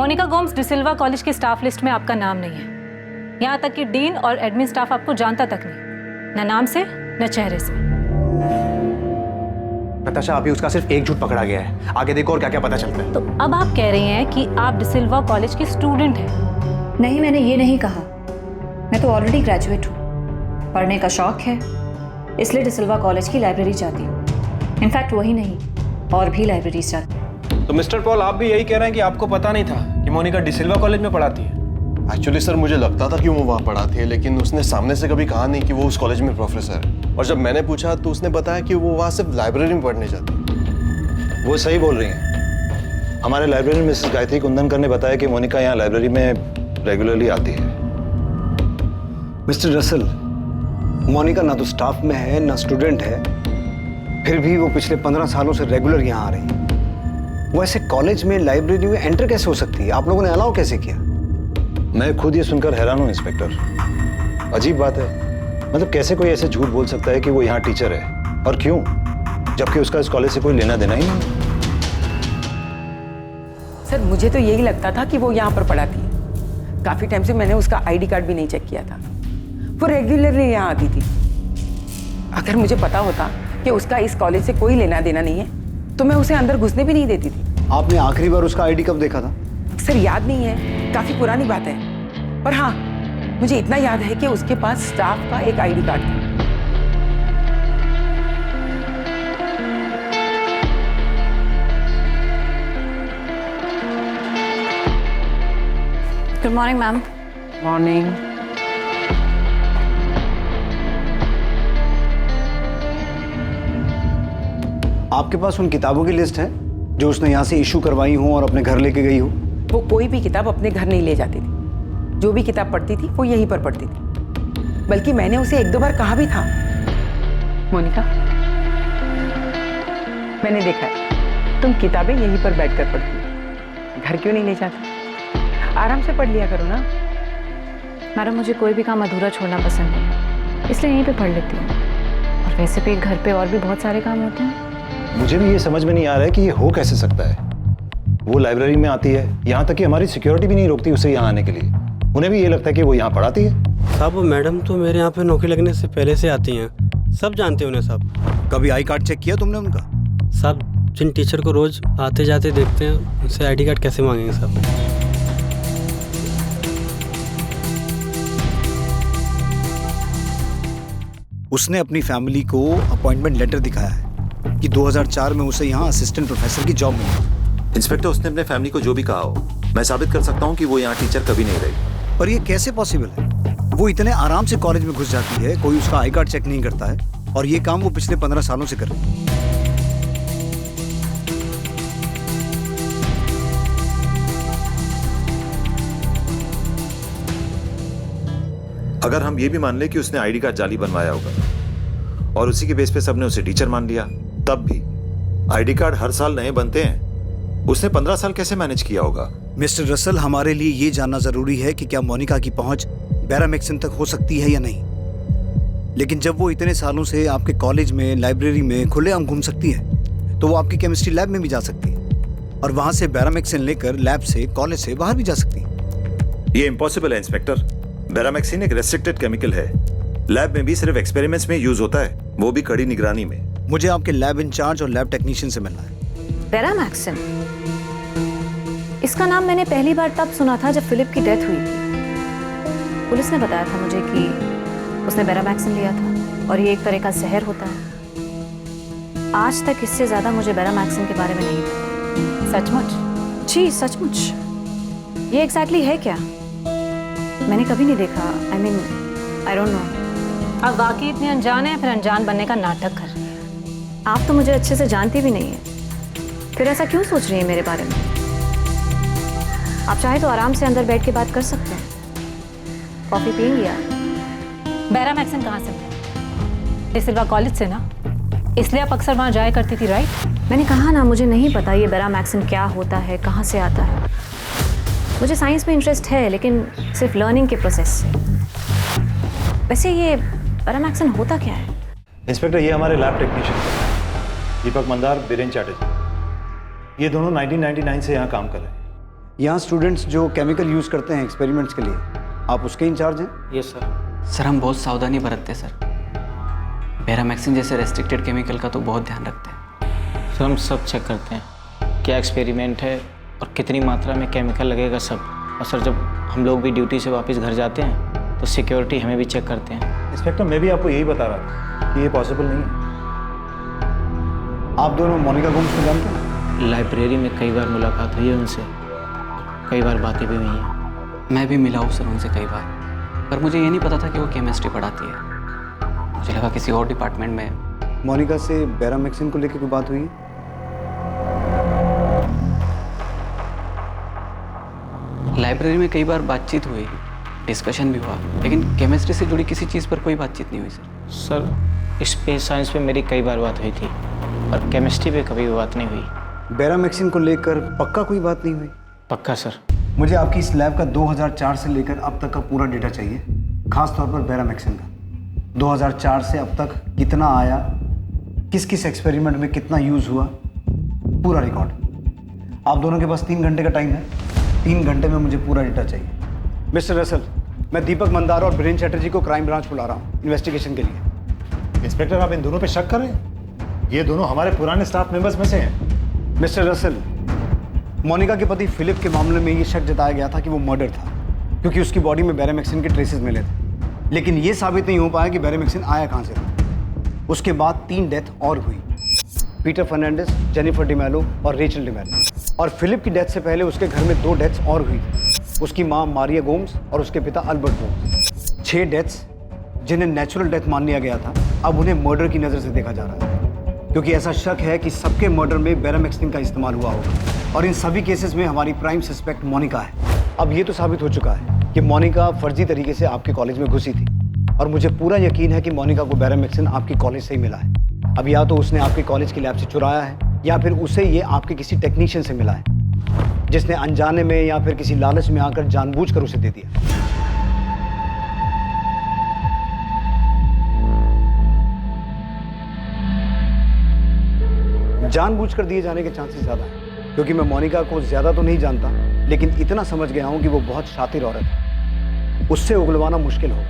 Monika Gomes de Silva college के staff list में आपका नाम नहीं है। यहाँ तक कि डीन और एडमिन स्टाफ आपको जानता तक नहीं, न नाम से न चेहरे से। नताशा, अभी उसका सिर्फ एक झूठ पकड़ा गया है, आगे देखो और क्या क्या पता चलता है। तो अब आप कह रही हैं कि आप डिसिल्वा कॉलेज की स्टूडेंट हैं? नहीं, मैंने ये नहीं कहा। मैं तो ऑलरेडी ग्रेजुएट हूँ। पढ़ने का शौक है, इसलिए डिसिल्वा कॉलेज की लाइब्रेरी जाती हूँ। इनफैक्ट वही नहीं, और भी लाइब्रेरीज जाती हूँ। तो मिस्टर पॉल, आप भी यही कह रहे हैं कि आपको पता नहीं था कि मोनिका डिसिल्वा कॉलेज में पढ़ाती है? एक्चुअली सर, मुझे लगता था कि वो वहाँ पढ़ाती है, लेकिन उसने सामने से कभी कहा नहीं कि वो उस कॉलेज में प्रोफेसर है। और जब मैंने पूछा तो उसने बताया कि वो वहाँ सिर्फ लाइब्रेरी में पढ़ने जाती है। वो सही बोल रही हैं। हमारे लाइब्रेरियन मिसेस गायत्री कुंदनकर ने बताया कि मोनिका यहाँ लाइब्रेरी में रेगुलरली आती है। मिस्टर रसल, मोनिका ना तो स्टाफ में है ना स्टूडेंट है, फिर भी वो पिछले 15 सालों से रेगुलर यहाँ आ रही है। वो ऐसे कॉलेज में लाइब्रेरी में एंटर कैसे हो सकती है? आप लोगों ने अलाउ कैसे किया? मैं खुद ये सुनकर हैरान हूँ इंस्पेक्टर। अजीब बात है, मतलब कैसे कोई ऐसे झूठ बोल सकता है कि वो यहाँ टीचर है, और क्यों, जबकि उसका इस कॉलेज से कोई लेना देना ही नहीं। सर, मुझे तो यही लगता था कि वो यहाँ पर पढ़ाती है। काफी टाइम से मैंने उसका आईडी कार्ड भी नहीं चेक किया था। वो रेगुलरली यहाँ आती थी। अगर मुझे पता होता कि उसका इस कॉलेज से कोई लेना देना नहीं है तो मैं उसे अंदर घुसने भी नहीं देती थी। आपने आखिरी बार उसका आईडी कब देखा था? सर, याद नहीं है, काफी पुरानी बात है। पर हाँ, मुझे इतना याद है कि उसके पास स्टाफ का एक आईडी कार्ड था। Good morning ma'am. मॉर्निंग। आपके पास उन किताबों की लिस्ट है जो उसने यहाँ से इशू करवाई हो और अपने घर लेके गई हो? वो कोई भी किताब अपने घर नहीं ले जाती थी। जो भी किताब पढ़ती थी वो यहीं पर पढ़ती थी। बल्कि मैंने उसे 1-2 बार कहा भी था, मोनिका, मैंने देखा है तुम किताबें यहीं पर बैठकर पढ़ती हो, घर क्यों नहीं ले जाती? आराम से पढ़ लिया करो ना। मैडम, मुझे कोई भी काम अधूरा छोड़ना पसंद नहीं, इसलिए यहीं पे पढ़ लेती हूँ। और वैसे भी घर पे और भी बहुत सारे काम होते हैं। मुझे भी ये समझ में नहीं आ रहा है कि ये हो कैसे सकता है। वो लाइब्रेरी में आती है, यहाँ तक कि हमारी सिक्योरिटी भी नहीं रोकती उसे यहाँ आने के लिए। उन्हें भी ये लगता है कि वो यहाँ पढ़ाती है। साहब, वो मैडम तो मेरे यहाँ पे नौकरी लगने से पहले से आती हैं, सब जानते हैं उन्हें साहब। कभी आई कार्ड चेक किया तुमने उनका? साहब, जिन टीचर को रोज आते जाते देखते हैं उनसे आईडी कार्ड कैसे मांगेंगे साहब? उसने अपनी फैमिली को अपॉइंटमेंट लेटर दिखाया है कि 2004 में उसे यहाँ असिस्टेंट प्रोफेसर की जॉब मिली। इंस्पेक्टर, उसने अपने फैमिली को जो भी कहा हो, मैं साबित कर सकता हूँ कि वो यहाँ टीचर कभी नहीं रही। पर ये कैसे पॉसिबल है? वो इतने आराम से कॉलेज में घुस जाती है, कोई उसका आई कार्ड चेक नहीं करता है, और ये काम वो पिछले 15 सालों से कर रही है। अगर हम ये भी मान ले कि उसने आईडी कार्ड जाली बनवाया होगा और उसी के बेस पे सबने उसे टीचर मान लिया, तब भी आईडी कार्ड हर साल नए बनते हैं। उसने 15 साल कैसे मैनेज किया होगा? मिस्टर रसल, हमारे लिए ये जानना जरूरी है कि क्या मोनिका की पहुंच बैरामैक्सन तक हो सकती है या नहीं। लेकिन जब वो इतने सालों से आपके कॉलेज में, लाइब्रेरी में खुलेआम घूम सकती है, तो वो आपकी केमिस्ट्री लैब में भी जा सकती है, और वहां से बैरामैक्सन लेकर लैब से, कॉलेज से बाहर भी जा सकती है। ये इम्पॉसिबल है इंस्पेक्टर। बैरामैक्सिन एक रेस्ट्रिक्टेड केमिकल है, लैब में भी सिर्फ एक्सपेरिमेंट्स में यूज होता है, वो भी कड़ी निगरानी में। मुझे आपके लैब इंचार्ज और लैब टेक्नीशियन से मिलना है। बैरामैक्सन, इसका नाम मैंने पहली बार तब सुना था जब फिलिप की डेथ हुई थी। पुलिस ने बताया था मुझे कि उसने बैरामैक्सन लिया था और ये एक तरह का जहर होता है। आज तक इससे ज्यादा मुझे बैरामैक्सन के बारे में नहीं पता। सचमुच? जी सचमुच। ये एग्जैक्टली है क्या? मैंने कभी नहीं देखा। I don't know. आप वाकई इतने अनजान हैं, फिर अनजान बनने का नाटक कर रही हैं। आप तो मुझे अच्छे से जानती भी नहीं है, फिर ऐसा क्यों सोच रही है मेरे बारे में? आप चाहे तो आराम से अंदर बैठ के बात कर सकते हैं। कॉफी पियेंगी आप? बैरामैक्सन कहाँ से? डिसिल्वा कॉलेज से ना, इसलिए आप अक्सर वहाँ जाया करती थी, राइट? मैंने कहा ना, मुझे नहीं पता ये बैरामैक्सन क्या होता है, कहाँ से आता है। मुझे साइंस में इंटरेस्ट है, लेकिन सिर्फ लर्निंग के प्रोसेस से। वैसे ये बैरामैक्सन होता क्या है? इंस्पेक्टर, ये हमारे लैब टेक्नीशियन दीपक मंदार, बीरेन चैटर्जी, ये दोनों 1999 से यहाँ काम कर रहे हैं। यहाँ स्टूडेंट्स जो केमिकल यूज़ करते हैं एक्सपेरिमेंट्स के लिए, आप उसके इंचार्ज हैं? Yes sir. सर हम बहुत सावधानी बरतते हैं सर। बेरामैक्सिन जैसे रेस्ट्रिक्टेड केमिकल का तो बहुत ध्यान रखते हैं। सर हम सब चेक करते हैं क्या एक्सपेरिमेंट है और कितनी मात्रा में केमिकल लगेगा सब। और सर जब हम लोग भी ड्यूटी से वापस घर जाते हैं तो सिक्योरिटी हमें भी चेक करते हैं। इंस्पेक्टर, मैं भी आपको यही बता रहा था कि ये पॉसिबल नहीं है। आप दोनों मोनिका गोम्स को जानते हैं? लाइब्रेरी में कई बार मुलाकात हुई है उनसे, कई बार बातें भी हुई हैं। मैं भी मिला हूँ सर उनसे कई बार, पर मुझे ये नहीं पता था कि वो केमिस्ट्री पढ़ाती है। मुझे लगा किसी और डिपार्टमेंट में। मोनिका से बेरामैक्सिन को लेकर कोई बात हुई है? लाइब्रेरी में कई बार बातचीत हुई, डिस्कशन भी हुआ, लेकिन केमिस्ट्री से जुड़ी किसी चीज़ पर कोई बातचीत नहीं हुई सर। सर स्पेस साइंस पे मेरी कई बार बात हुई थी और केमिस्ट्री पे कभी भी बात नहीं हुई। बेरामैक्सिन को लेकर पक्का कोई बात नहीं हुई? पक्का सर। मुझे आपकी इस लैब का 2004 से लेकर अब तक का पूरा डेटा चाहिए, खास तौर पर बेरामैक्सिन का। 2004 से अब तक कितना आया, किस किस एक्सपेरिमेंट में कितना यूज़ हुआ, पूरा रिकॉर्ड। आप दोनों के पास 3 घंटे का टाइम है। 3 घंटे में मुझे पूरा डेटा चाहिए। मिस्टर रसल, मैं दीपक मंदार और बीरेन चैटर्जी को क्राइम ब्रांच बुला रहा हूँ इन्वेस्टिगेशन के लिए। इंस्पेक्टर, आप इन दोनों पे शक कर रहे हैं? ये दोनों हमारे पुराने स्टाफ मेंबर्स में से हैं। मिस्टर रसल, मोनिका के पति फिलिप के मामले में ये शक जताया गया था कि वो मर्डर था, क्योंकि उसकी बॉडी में बेरामैक्सिन के ट्रेसेस मिले थे। लेकिन ये साबित नहीं हो पाया कि बेरामैक्सिन आया कहाँ से था। उसके बाद 3 डेथ और हुई, पीटर फर्नांडिस, जेनिफर डिमेलो और रेचल डिमेलो। और फिलिप की डेथ से पहले उसके घर में 2 डेथ्स और हुई थी, उसकी माँ मारिया गोम्स और उसके पिता अल्बर्ट गोम्स। 6 डेथ्स जिन्हें नेचुरल डेथ मान लिया गया था, अब उन्हें मर्डर की नज़र से देखा जा रहा है, क्योंकि ऐसा शक है कि सबके मर्डर में बेरामैक्सिन का इस्तेमाल हुआ होगा। और इन सभी केसेस में हमारी प्राइम सस्पेक्ट मोनिका है। अब ये तो साबित हो चुका है कि मोनिका फर्जी तरीके से आपके कॉलेज में घुसी थी, और मुझे पूरा यकीन है कि मोनिका को बेरामैक्सिन आपकी कॉलेज से ही मिला है। अब या तो उसने आपके कॉलेज की लैब से चुराया है, या फिर उसे ये आपके किसी टेक्नीशियन से मिला है, जिसने अनजाने में या फिर किसी लालच में आकर जानबूझकर उसे दे दिया। जानबूझकर दिए जाने के चांसेस ज़्यादा हैं, क्योंकि मैं मोनिका को ज़्यादा तो नहीं जानता, लेकिन इतना समझ गया हूँ कि वो बहुत शातिर औरत है। उससे उगलवाना मुश्किल होगा,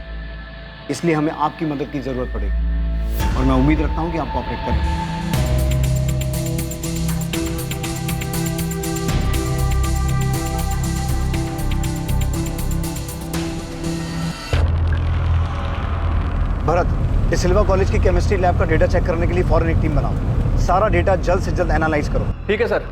इसलिए हमें आपकी मदद की ज़रूरत पड़ेगी, और मैं उम्मीद रखता हूँ कि आप कोऑपरेट करें। भरत, इस सिल्वा कॉलेज की केमिस्ट्री लैब का डेटा चेक करने के लिए फौरन एक टीम बनाओ। सारा डेटा जल्द से जल्द एनालाइज करो। ठीक है सर,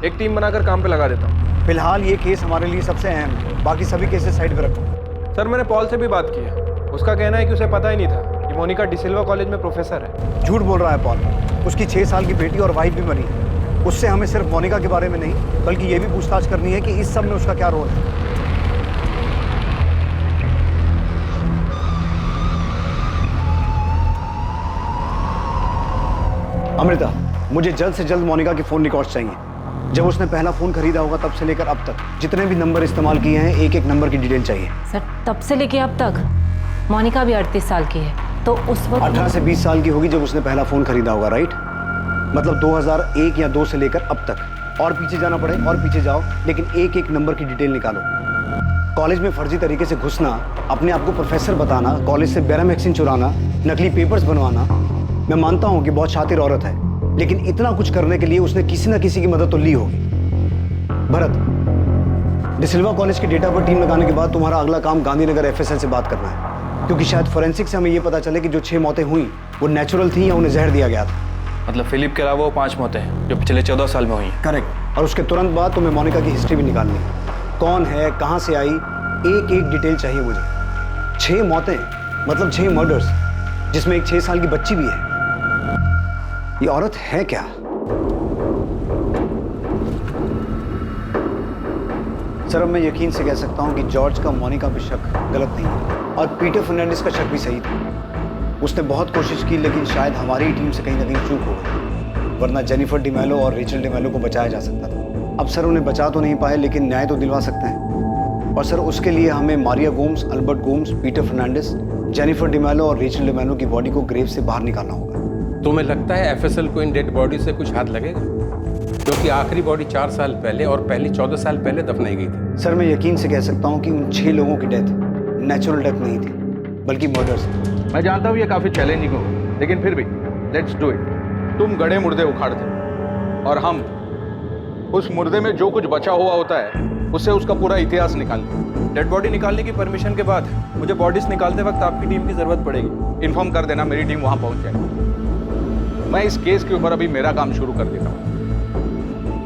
एक टीम बनाकर काम पे लगा देता हूँ। फिलहाल ये केस हमारे लिए सबसे अहम है, बाकी सभी केसेस साइड पे रखो। सर मैंने पॉल से भी बात की है, उसका कहना है कि उसे पता ही नहीं था कि मोनिका डिसिल्वा कॉलेज में प्रोफेसर है। झूठ बोल रहा है पॉल। उसकी 6 साल की बेटी और वाइफ भी बनी है। उससे हमें सिर्फ मोनिका के बारे में नहीं, बल्कि ये भी पूछताछ करनी है कि इस सब में उसका क्या रोल है। अमृता, मुझे जल्द से जल्द मोनिका के फ़ोन रिकॉर्ड्स चाहिए। जब उसने पहला फ़ोन खरीदा होगा तब से लेकर अब तक जितने भी नंबर इस्तेमाल किए हैं, एक एक नंबर की डिटेल चाहिए। सर तब से लेके अब तक मोनिका भी 38 साल की है, तो उस वक्त 18 से 20 साल की होगी जब उसने पहला फ़ोन खरीदा होगा, राइट? मतलब 2001 या 2 से लेकर अब तक। और पीछे जाना पड़े और पीछे जाओ, लेकिन एक एक नंबर की डिटेल निकालो। कॉलेज में फर्जी तरीके से घुसना, अपने आप को प्रोफेसर बताना, कॉलेज से बेरामैक्सिन चुराना, नकली पेपर्स बनवाना। मैं मानता हूँ कि बहुत शातिर औरत है, लेकिन इतना कुछ करने के लिए उसने किसी न किसी की मदद तो ली होगी। भरत, डिसिल्वा कॉलेज के डेटा पर टीम लगाने के बाद तुम्हारा अगला काम गांधीनगर एफएसएल से बात करना है, क्योंकि शायद फोरेंसिक से हमें ये पता चले कि जो 6 मौतें हुई वो नेचुरल थी या उन्हें जहर दिया गया था। मतलब फिलिप के अलावा वो 5 मौतें हैं जो पिछले 14 साल में हुई हैं। करेक्ट। और उसके तुरंत बाद तुम्हें मोनिका की हिस्ट्री भी निकालनी है। कौन है, कहाँ से आई, एक एक डिटेल चाहिए मुझे। 6 मौतें मतलब 6 मर्डर्स, जिसमें एक 6 साल की बच्ची भी है। ये औरत है क्या? सर, अब मैं यकीन से कह सकता हूं कि जॉर्ज का मोनिका पे शक गलत नहीं है, और पीटर फर्नांडिस का शक भी सही था। उसने बहुत कोशिश की, लेकिन शायद हमारी टीम से कहीं ना कहीं चूक हो गई, वरना जेनिफर डिमेलो और रेचल डिमेलो को बचाया जा सकता था। अब सर उन्हें बचा तो नहीं पाए, लेकिन न्याय तो दिलवा सकते हैं। और सर उसके लिए हमें Maria Gomes, Albert Gomes, Peter Fernandes, Jennifer D'Mello और रेचल डिमेलो की बॉडी को ग्रेव से बाहर निकालना होगा। तुम्हें लगता है एफएसएल को इन डेड बॉडी से कुछ हाथ लगेगा? क्योंकि आखिरी बॉडी 4 साल पहले और पहली 14 साल पहले दफनाई गई थी। सर मैं यकीन से कह सकता हूँ कि उन 6 लोगों की डेथ नेचुरल डेथ नहीं थी बल्कि मर्डर्स। मैं जानता हूँ ये काफी चैलेंजिंग हो, लेकिन फिर भी लेट्स डू इट। तुम गड़े मुर्दे उखाड़ते और हम उस मुर्दे में जो कुछ बचा हुआ होता है उससे उसका पूरा इतिहास निकालते। डेड बॉडी निकालने की परमिशन के बाद मुझे बॉडीज निकालते वक्त आपकी टीम की जरूरत पड़ेगी। इन्फॉर्म कर देना, मेरी टीम वहां पहुंच जाएगी। मैं इस केस के ऊपर अभी मेरा काम शुरू कर देता हूँ।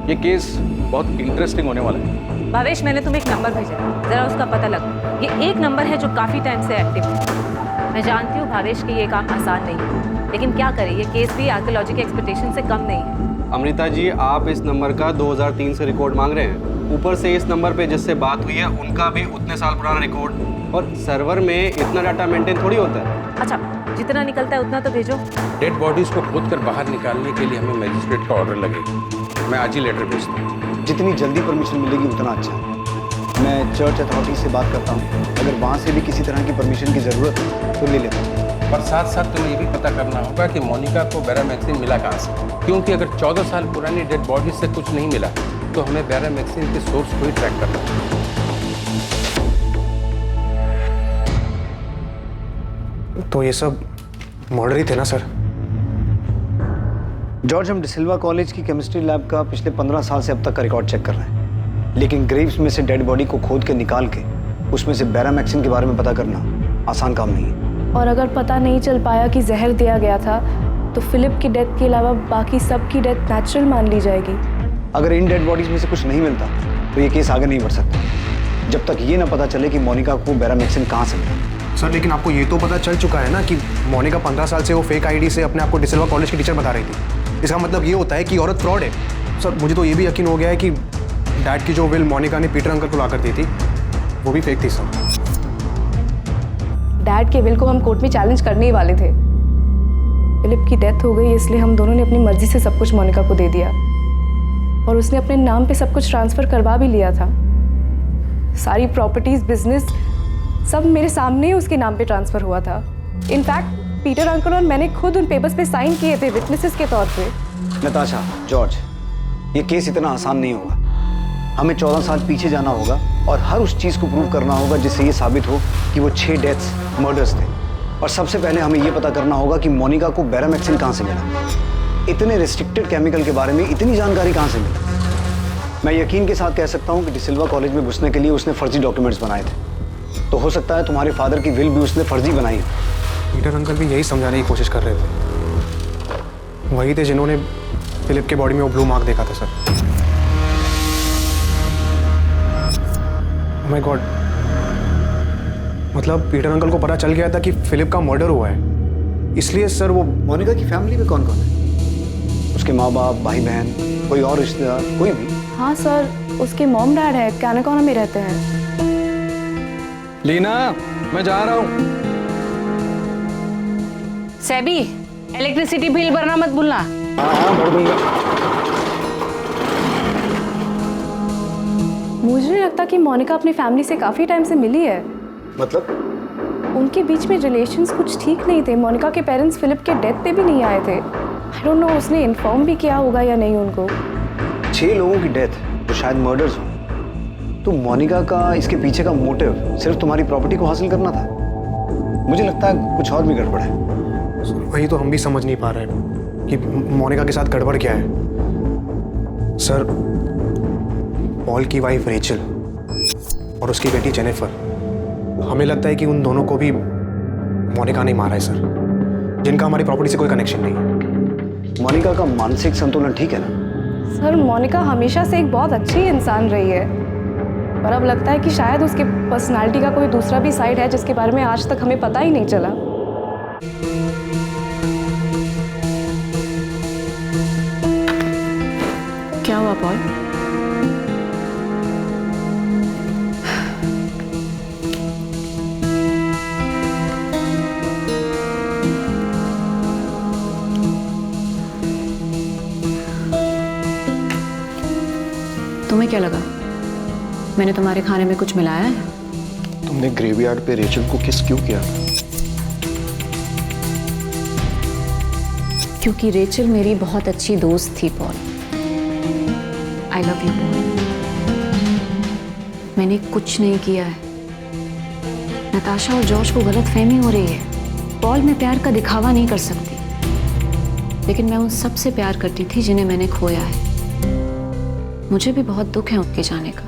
ये केस बहुत इंटरेस्टिंग होने वाला है। भावेश, मैंने तुम्हें एक नंबर भेजा है, जरा उसका पता लगा। ये एक नंबर है जो काफी टाइम से एक्टिव है। मैं जानती हूँ भावेश कि ये काम आसान नहीं है, लेकिन क्या करें, ये केस भी आर्कियोलॉजी के एक्सपेक्टेशन से कम नहीं है। अमृता जी, आप इस नंबर का 2003 से रिकॉर्ड मांग रहे हैं। ऊपर से इस नंबर पे जिससे बात हुई है उनका भी उतने साल पुराना रिकॉर्ड, और सर्वर में इतना डाटा मेंटेन थोड़ी होता है। अच्छा, जितना निकलता है उतना तो भेजो। डेड बॉडीज को खोद कर बाहर निकालने के लिए हमें मजिस्ट्रेट का ऑर्डर लगेगा। मैं आज ही लेटर भेजता हूँ। जितनी जल्दी परमिशन मिलेगी उतना अच्छा है। मैं चर्च अथॉरिटी से बात करता हूँ, अगर वहाँ से भी किसी तरह की परमिशन की ज़रूरत है तो ले लेता हूँ। पर साथ साथ तुम्हें ये भी पता करना होगा कि मोनिका को बैरामैक्सिन मिला कहाँ से, क्योंकि अगर 14 साल पुरानी डेड बॉडी से कुछ नहीं मिला तो हमें बैरामैक्सिन के सोर्स को ही ट्रैक करना होगा। तो ये सब मर्डर ही थे ना सर? जॉर्ज, हम डिसिल्वा कॉलेज की केमिस्ट्री लैब का पिछले 15 साल से अब तक का रिकॉर्ड चेक कर रहे हैं, लेकिन ग्रेव्स में से डेड बॉडी को खोद के निकाल के उसमें से बैरामैक्सिन के बारे में पता करना आसान काम नहीं है। और अगर पता नहीं चल पाया कि जहर दिया गया था तो फिलिप की डेथ के अलावा बाकी सब की डेथ नेचुरल मान ली जाएगी। अगर इन डेड बॉडीज में से कुछ नहीं मिलता तो ये केस आगे नहीं बढ़ सकता जब तक ये ना पता चले कि मोनिका को बैरामैक्सिन कहाँ से मिला। सर लेकिन आपको ये तो पता चल चुका है ना कि मोनिका 15 साल से वो फेक आईडी से अपने आप को डिसिल्वा कॉलेज की टीचर बता रही थी। इसका मतलब ये होता है कि औरत फ्रॉड है। सर मुझे तो ये भी यकीन हो गया है कि डैड की जो विल मोनिका ने पीटर अंकल को ला कर दी थी वो भी फेक थी सर। डैड के विल को हम कोर्ट में चैलेंज करने ही वाले थे। फिलिप की डेथ हो गई इसलिए हम दोनों ने अपनी मर्जी से सब कुछ मोनिका को दे दिया, और उसने अपने नाम पे सब कुछ ट्रांसफर करवा भी लिया था। सारी प्रॉपर्टीज, बिजनेस सब मेरे सामने ही उसके नाम पे ट्रांसफर हुआ था। इनफैक्ट पीटर अंकल और मैंने खुद उन पेपर्स पे साइन किए थे विटनेसेस के तौर पे। नताशा, जॉर्ज, ये केस इतना आसान नहीं होगा। हमें 14 साल पीछे जाना होगा और हर उस चीज़ को प्रूव करना होगा जिससे ये साबित हो कि वो 6 डेथ्स मर्डर्स थे। और सबसे पहले हमें ये पता करना होगा कि मोनिका को बैरामैक्सिन कहाँ से मिला। इतने रिस्ट्रिक्टेड केमिकल के बारे में इतनी जानकारी कहाँ से मिली? मैं यकीन के साथ कह सकता हूँ कि डिसिल्वा कॉलेज में घुसने के लिए उसने फर्जी डॉक्यूमेंट्स बनाए थे। तो हो सकता है तुम्हारे फादर की विल भी उसने फर्जी बनाई है। पीटर अंकल भी यही समझाने की कोशिश कर रहे थे। वही थे जिन्होंने फिलिप के बॉडी में वो ब्लू मार्क देखा था सर। माय गॉड, मतलब पीटर अंकल को पता चल गया था कि फिलिप का मर्डर हुआ है, इसलिए सर वो। मोनिका की फैमिली में कौन कौन है? उसके माँ बाप, भाई बहन, कोई और रिश्तेदार, कोई भी? हाँ सर, उसके मॉम डैड है, कैनाकोना में रहते हैं। लीना, मैं जा रहा हूँ। सैबी, इलेक्ट्रिसिटी बिल भरना मत भूलना। हाँ भर दूंगा। मुझे नहीं लगता कि मोनिका अपनी फैमिली से काफी टाइम से मिली है। मतलब? उनके बीच में रिलेशंस कुछ ठीक नहीं थे। मोनिका के पेरेंट्स फिलिप के डेथ पे भी नहीं आए थे। आई डोंट नो उसने इन्फॉर्म भी किया होगा या नहीं उनको। 6 लोगों की डेथ तो शायद मर्डर्स हो, तो मोनिका का इसके पीछे का मोटिव सिर्फ तुम्हारी प्रॉपर्टी को हासिल करना था। मुझे लगता है कुछ और भी गड़बड़ है। वही तो हम भी समझ नहीं पा रहे हैं कि मोनिका के साथ गड़बड़ क्या है। सर, पॉल की वाइफ रेचल और उसकी बेटी जेनिफर, हमें लगता है कि उन दोनों को भी मोनिका ने मारा है सर, जिनका हमारी प्रॉपर्टी से कोई कनेक्शन नहीं है। मोनिका का मानसिक संतुलन ठीक है ना? सर, मोनिका हमेशा से एक बहुत अच्छी इंसान रही है, पर अब लगता है कि शायद उसके पर्सनालिटी का कोई दूसरा भी साइड है जिसके बारे में आज तक हमें पता ही नहीं चला। क्या हुआ पॉल? तुम्हें क्या लगा मैंने तुम्हारे खाने में कुछ मिलाया है? तुमने ग्रेवयार्ड पे रेचल को किस क्यों किया? क्योंकि रेचल मेरी बहुत अच्छी दोस्त थी Paul. I love you Paul. मैंने कुछ नहीं किया है। नताशा और जॉर्ज को गलतफहमी हो रही है। पॉल, मैं प्यार का दिखावा नहीं कर सकती, लेकिन मैं उन सब से प्यार करती थी जिन्हें मैंने खोया है। मुझे भी बहुत दुख है उनके जाने का।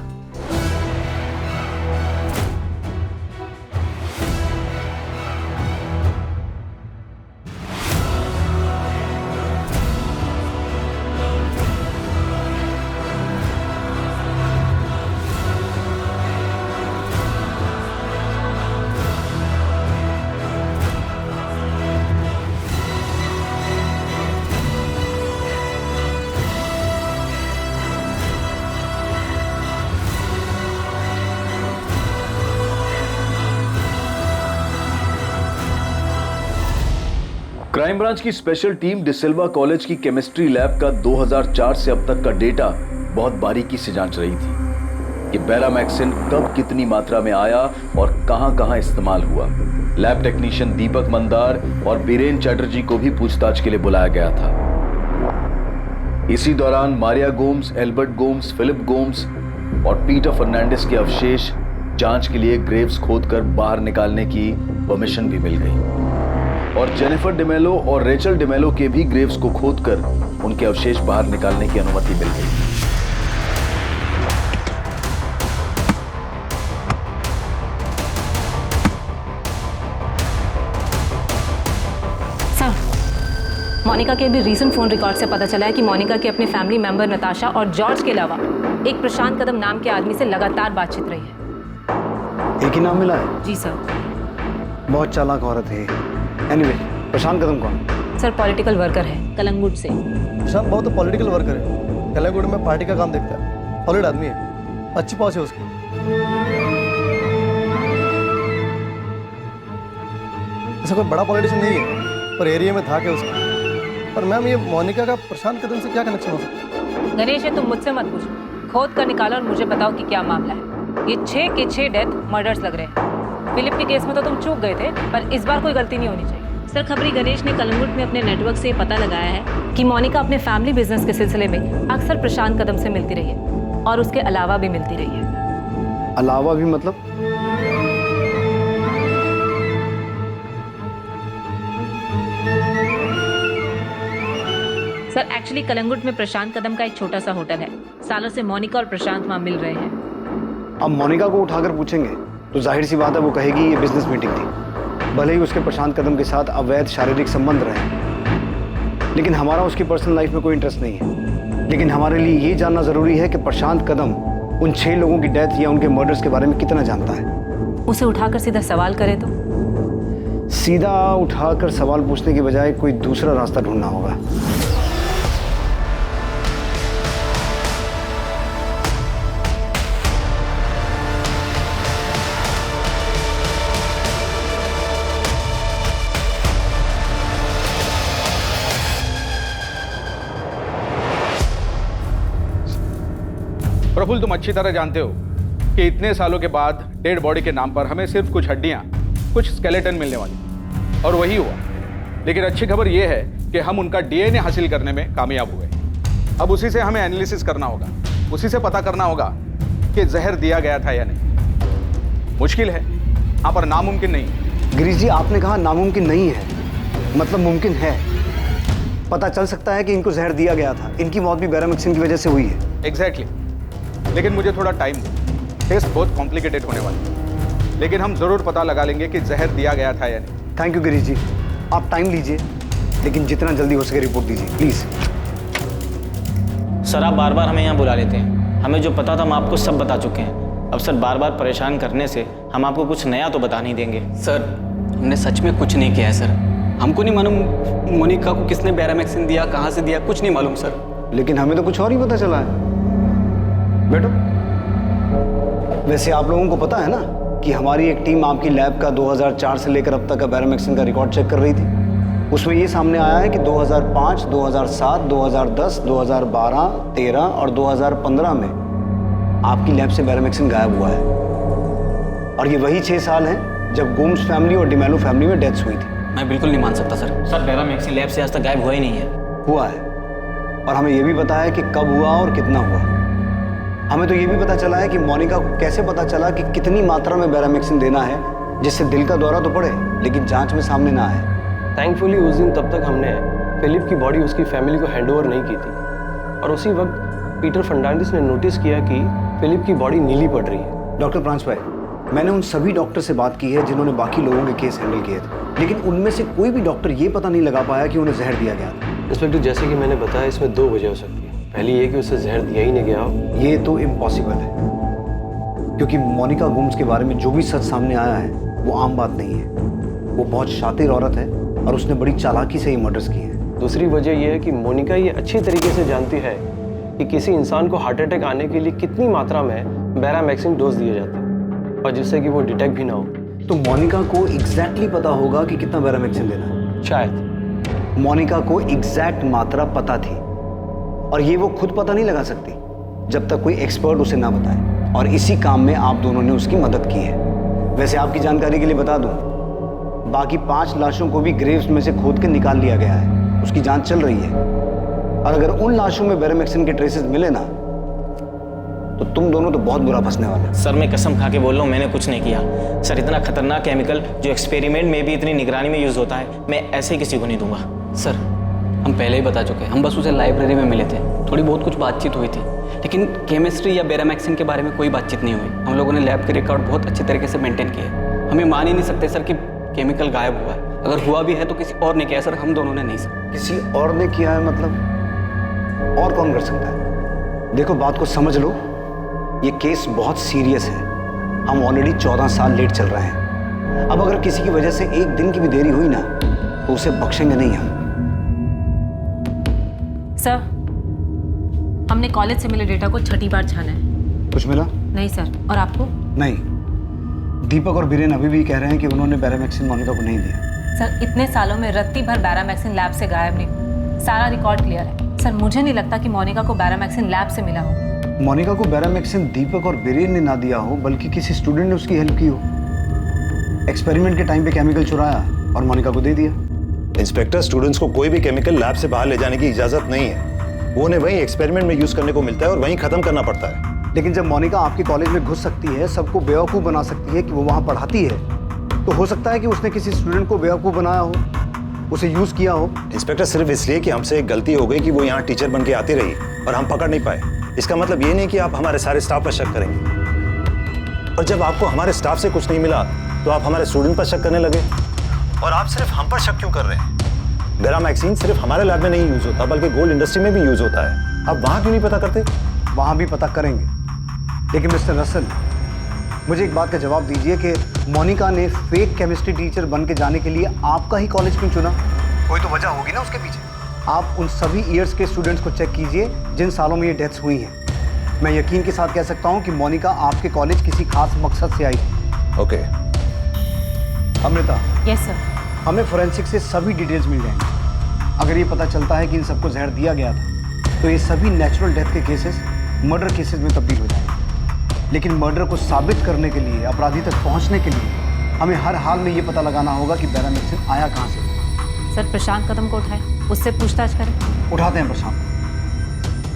क्राइम ब्रांच की स्पेशल टीम डिसिल्वा कॉलेज की केमिस्ट्री लैब का 2004 से अब तक का डेटा बहुत बारीकी से जांच रही थी कि बेरामैक्सिन कब कितनी मात्रा में आया और कहां-कहां इस्तेमाल हुआ। लैब टेक्नीशियन दीपक मंदार और बीरेन चैटर्जी को भी पूछताछ के लिए बुलाया गया था। इसी दौरान मारिया गोम्स, एल्बर्ट गोम्स, फिलिप गोम्स और पीटर फर्नांडिस के अवशेष जांच के लिए ग्रेव्स खोदकर बाहर निकालने की परमिशन भी मिल गई और जेनिफर डिमेलो और रेचल डिमेलो के भी ग्रेव्स को खोदकर उनके अवशेष बाहर निकालने की अनुमति मिल गई। सर, मोनिका के भी रीसेंट फोन रिकॉर्ड से पता चला है कि मोनिका के अपने फैमिली मेंबर नताशा और जॉर्ज के अलावा एक प्रशांत कदम नाम के आदमी से लगातार बातचीत रही है। एक ही नाम मिला है? जी सर। बहुत चालाक औरत है। एनीवे, प्रशांत कदम कौन? सर, पॉलिटिकल वर्कर है कलंगुट से। प्रशांत बहुत पॉलिटिकल वर्कर है, कलंगुट में पार्टी का काम देखता है, सॉलिड आदमी है, अच्छी पहुंच है उसकी। ऐसा कोई बड़ा पॉलिटिशियन नहीं है पर एरिया में था क्या उसका। पर मैम, ये मोनिका का प्रशांत कदम से क्या कनेक्शन हो सकता है? गणेश, ये तुम मुझसे मत पूछो, खोद कर निकालो और मुझे बताओ कि क्या मामला है। ये 6 के 6 डेथ मर्डर्स लग रहे हैं। फिलिप के केस में तो तुम चूक गए थे, पर इस बार कोई गलती नहीं होनी चाहिए। सर, खबरी गणेश ने कलंगुट में अपने नेटवर्क से पता लगाया है कि मोनिका अपने फैमिली बिजनेस के सिलसिले में अक्सर प्रशांत कदम से मिलती रही है और उसके अलावा भी मिलती रही है। अलावा भी मतलब? सर, एक्चुअली कलंगुट में प्रशांत कदम का एक छोटा सा होटल है। सालों से मोनिका और प्रशांत वहाँ मिल रहे हैं। अब मोनिका को उठाकर पूछेंगे तो जाहिर सी बात है वो कहेगी ये बिजनेस मीटिंग थी, भले ही उसके प्रशांत कदम के साथ अवैध शारीरिक संबंध रहे। लेकिन हमारा उसकी पर्सनल लाइफ में कोई इंटरेस्ट नहीं है। लेकिन हमारे लिए ये जानना जरूरी है कि प्रशांत कदम उन 6 लोगों की डेथ या उनके मर्डर्स के बारे में कितना जानता है। उसे उठाकर सीधा सवाल करे तो? सीधा उठाकर सवाल पूछने की बजाय कोई दूसरा रास्ता ढूंढना होगा। प्रफुल्ल, तुम अच्छी तरह जानते हो कि इतने सालों के बाद डेड बॉडी के नाम पर हमें सिर्फ कुछ हड्डियां, कुछ स्केलेटन मिलने वाली, और वही हुआ। लेकिन अच्छी खबर यह है कि हम उनका डीएनए हासिल करने में कामयाब हुए। अब उसी से हमें एनालिसिस करना होगा, उसी से पता करना होगा कि जहर दिया गया था या नहीं। मुश्किल है, यहाँ पर नामुमकिन नहीं। गिरीश जी, आपने कहा नामुमकिन नहीं है, मतलब मुमकिन है। पता चल सकता है कि इनको जहर दिया गया था। इनकी मौत भी बेरामिक्सिन की वजह से हुई है। एग्जैक्टली। लेकिन मुझे थोड़ा टाइम दो, टेस्ट बहुत कॉम्प्लिकेटेड होने वाला है, लेकिन हम जरूर पता लगा लेंगे कि जहर दिया गया था या नहीं। थैंक यू गिरीश जी, आप टाइम लीजिए, लेकिन जितना जल्दी हो सके रिपोर्ट दीजिए प्लीज। सर, आप बार बार हमें यहाँ बुला लेते हैं। हमें जो पता था हम आपको सब बता चुके हैं। अब सर, बार बार परेशान करने से हम आपको कुछ नया तो बता नहीं देंगे। सर, हमने सच में कुछ नहीं किया है सर। हमको नहीं मालूम मोनिका को किसने बेरामैक्सिन दिया, कहाँ से दिया, कुछ नहीं मालूम सर। लेकिन हमें तो कुछ और ही पता चला है। बैठो। वैसे आप लोगों को पता है ना कि हमारी एक टीम आपकी लैब का 2004 से लेकर अब तक का बेरामैक्सिन का रिकॉर्ड चेक कर रही थी। उसमें ये सामने आया है कि 2005, 2007, 2010, 2012, 13 और 2015 में आपकी लैब से बेरामैक्सिन गायब हुआ है। और ये वही 6 साल हैं जब गोम्स फैमिली और डिमेलो फैमिली में डेथ्स हुई थी। मैं बिल्कुल नहीं मान सकता सर। सर, बेरामैक्सिन लैब से आज तक गायब हुआ ही नहीं है। हुआ है, और हमें यह भी पता है कि कब हुआ और कितना हुआ। हमें तो ये भी पता चला है कि मोनिका को कैसे पता चला कि कितनी मात्रा में बैरामिक्सिन देना है जिससे दिल का दौरा तो पड़े लेकिन जांच में सामने ना आए। थैंकफुली उस दिन तब तक हमने फिलिप की बॉडी उसकी फैमिली को हैंडओवर नहीं की थी और उसी वक्त पीटर फर्नांडिस ने नोटिस किया कि फिलिप की बॉडी नीली पड़ रही है। डॉक्टर प्रांस भाई, मैंने उन सभी डॉक्टर से बात की है जिन्होंने बाकी लोगों के केस हैंडल किए थे, लेकिन उनमें से कोई भी डॉक्टर ये पता नहीं लगा पाया कि उन्हें जहर दिया गया था। इंस्पेक्टर, जैसे कि मैंने बताया, इसमें 2 वजह हो सकती है। पहली ये कि उसे जहर दिया ही नहीं गया हो। ये तो इम्पॉसिबल है, क्योंकि मोनिका गुम्स के बारे में जो भी सच सामने आया है वो आम बात नहीं है। वो बहुत शातिर औरत है और उसने बड़ी चालाकी से ये मर्डर्स किए हैं। दूसरी वजह यह है कि मोनिका ये अच्छी तरीके से जानती है कि किसी इंसान को हार्ट अटैक आने के लिए कितनी मात्रा में बैरामैक्सिन डोज दिए जाते हैं और जिससे कि वो डिटेक्ट भी ना हो। तो मोनिका को एग्जैक्टली पता होगा कि कितना बैरामैक्सिन देना है। शायद मोनिका को एग्जैक्ट मात्रा पता थी और ये वो खुद पता नहीं लगा सकती जब तक कोई एक्सपर्ट उसे ना बताए, और इसी काम में आप दोनों ने उसकी मदद की है। वैसे आपकी जानकारी के लिए बता दूं, बाकी 5 लाशों को भी ग्रेव्स में से खोद के निकाल लिया गया है। उसकी जांच चल रही है और अगर उन लाशों में बैरामैक्सिन के ट्रेसेस मिले ना तो तुम दोनों तो बहुत बुरा फंसने वाले। सर मैं कसम खा के बोल रहा हूँ, मैंने कुछ नहीं किया सर। इतना खतरनाक केमिकल जो एक्सपेरिमेंट में भी इतनी निगरानी में यूज होता है, मैं ऐसे ही किसी को नहीं दूंगा। सर हम पहले ही बता चुके हैं, हम बस उसे लाइब्रेरी में मिले थे, थोड़ी बहुत कुछ बातचीत हुई थी, लेकिन केमिस्ट्री या बैरामैक्सिन के बारे में कोई बातचीत नहीं हुई। हम लोगों ने लैब के रिकॉर्ड बहुत अच्छे तरीके से मेंटेन किए। हमें मान ही नहीं सकते सर कि केमिकल गायब हुआ है। अगर हुआ भी है तो किसी और ने किया सर, हम दोनों ने नहीं सर। किसी और ने किया है मतलब? और कौन कर सकता है? देखो बात को समझ लो, ये केस बहुत सीरियस है। हम ऑलरेडी 14 साल लेट चल रहे हैं। अब अगर किसी की वजह से एक दिन की भी देरी हुई ना तो उसे बख्शेंगे नहीं हम। सर, हमने कॉलेज से मिले डेटा को 6ठी बार छाना है। कुछ मिला? नहीं सर। और आपको? नहीं। दीपक और बीरेन अभी भी कह रहे हैं कि उन्होंने बैरामैक्सिन मोनिका को नहीं दिया। सर इतने सालों में रत्ती भर बैरामैक्सिन लैब से गायब नहीं हुई। सारा रिकॉर्ड क्लियर है। सर मुझे नहीं लगता कि मोनिका को बैरामैक्सिन लैब से मिला हो। मोनिका को बैरामैक्सिन दीपक और बीरेन ने ना दिया हो, बल्कि किसी स्टूडेंट ने उसकी हेल्प की हो। एक्सपेरिमेंट के टाइम पे केमिकल चुराया और मोनिका को दे दिया। इंस्पेक्टर, स्टूडेंट्स को कोई भी केमिकल लैब से बाहर ले जाने की इजाजत नहीं है। वो उन्हें वहीं एक्सपेरिमेंट में यूज करने को मिलता है और वहीं खत्म करना पड़ता है। लेकिन जब मोनिका आपके कॉलेज में घुस सकती है, सबको बेवकूफ़ बना सकती है कि वो वहाँ पढ़ाती है, तो हो सकता है कि उसने किसी स्टूडेंट को बेवकूफ़ बनाया हो, उसे यूज़ किया हो। इंस्पेक्टर, सिर्फ इसलिए कि हमसे एक गलती हो गई कि वो यहाँ टीचर बन के आती रही और हम पकड़ नहीं पाए, इसका मतलब ये नहीं कि आप हमारे सारे स्टाफ पर शक करेंगे। और जब आपको हमारे स्टाफ से कुछ नहीं मिला तो आप हमारे स्टूडेंट पर शक करने लगे। और आप सिर्फ हम पर शक क्यों कर रहे हैं? बैरामैक्सिन सिर्फ हमारे लैब में नहीं यूज होता, बल्कि गोल्ड इंडस्ट्री में भी यूज होता है। आप वहाँ क्यों नहीं पता करते? वहाँ भी पता करेंगे, लेकिन मिस्टर रसल, मुझे एक बात का जवाब दीजिए कि मोनिका ने फेक केमिस्ट्री टीचर बन के जाने के लिए आपका ही कॉलेज क्यों चुना? कोई तो वजह होगी ना उसके पीछे। आप उन सभी ईयर्स के स्टूडेंट्स को चेक कीजिए जिन सालों में ये डेथ्स हुई हैं। मैं यकीन के साथ कह सकता हूँ कि मोनिका आपके कॉलेज किसी खास मकसद से आई थी। ओके। अमृता। Yes sir. हमें फोरेंसिक से सभी डिटेल्स मिल जाएंगे। अगर ये पता चलता है कि इन सबको जहर दिया गया था तो ये सभी नेचुरल डेथ के केसेस मर्डर केसेस में तब्दील हो जाएंगे। लेकिन मर्डर को साबित करने के लिए, अपराधी तक पहुंचने के लिए हमें हर हाल में ये पता लगाना होगा कि बैरामैक्सिन आया कहाँ से। सर प्रशांत कदम को उठाए, उससे पूछताछ करें। उठाते हैं प्रशांत।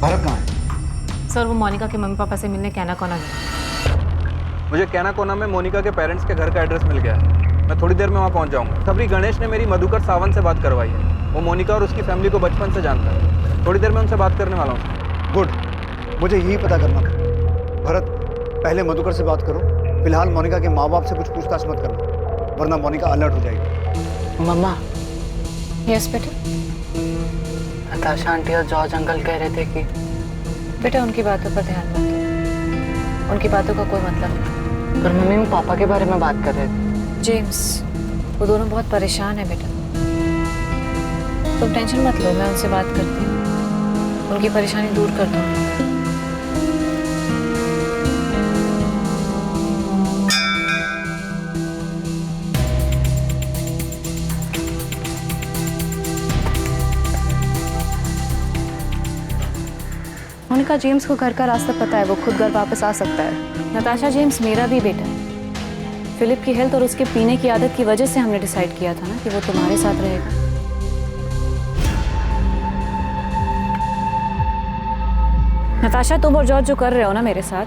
भरत कहाँ है? सर वो मोनिका के मम्मी पापा से मिलने कैना कोना गया। मुझे कैना कोना में मोनिका के पेरेंट्स के घर का एड्रेस मिल गया है। मैं थोड़ी देर में वहाँ पहुँच जाऊँगा। खबरी गणेश ने मेरी मधुकर सावंत से बात करवाई है। वो मोनिका और उसकी फैमिली को बचपन से जानता है। थोड़ी देर में उनसे बात करने वाला हूँ। गुड, मुझे यही पता करना था। भरत, पहले मधुकर से बात करो। फिलहाल मोनिका के माँ बाप से कुछ पूछताछ मत करना, वरना मोनिका अलर्ट हो जाएगी। मम्मा। यस बेटा। नताशा आंटी और जॉर्ज अंकल कह रहे थे कि बेटा उनकी बातों पर ध्यान मत दो, उनकी बातों का कोई मतलब नहीं। पर मम्मी वो पापा के बारे में बात कर रहे थे। जेम्स, वो दोनों बहुत परेशान है बेटा। तुम टेंशन मत लो, मैं उनसे बात करती हूँ, उनकी परेशानी दूर कर दूँगी। मोनिका, जेम्स को घर का रास्ता पता है, वो खुद घर वापस आ सकता है। नताशा, जेम्स मेरा भी बेटा है। फिलिप की हेल्थ और उसके पीने की आदत की वजह से हमने डिसाइड किया था ना कि वो तुम्हारे साथ रहेगा। नताशा, तुम और जॉर्ज जो कर रहे हो ना मेरे साथ,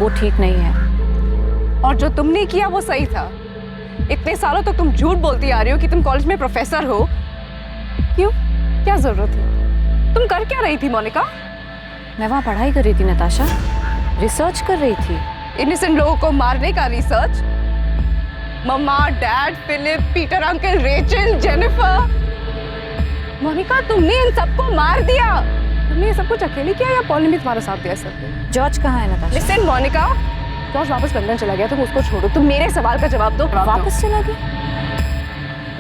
वो ठीक नहीं है। और जो तुमने किया वो सही था। इतने सालों तक तुम झूठ बोलती आ रही हो कि तुम कॉलेज में प्रोफेसर हो। क्यों? क्या जरूरत थी? तुम कर क्या रही थी मोनिका? मैं वहाँ पढ़ाई कर रही थी नताशा, रिसर्च कर रही थी। इनोसेंट लोगों को मारने का research? Mama, dad, Philip, Peter uncle, Rachel, Jennifer. Monica, तुमने इन सबको मार दिया। तुमने ये सब कुछ अकेले किया या पॉल ने भी तुम्हारा साथ दिया सब? जॉर्ज कहाँ है नताशा? लिसन मोनिका, जॉर्ज वापस लंदन चला गया, तुम उसको छोड़ो। तुम मेरे सवाल का जवाब दो। वापस चला गया?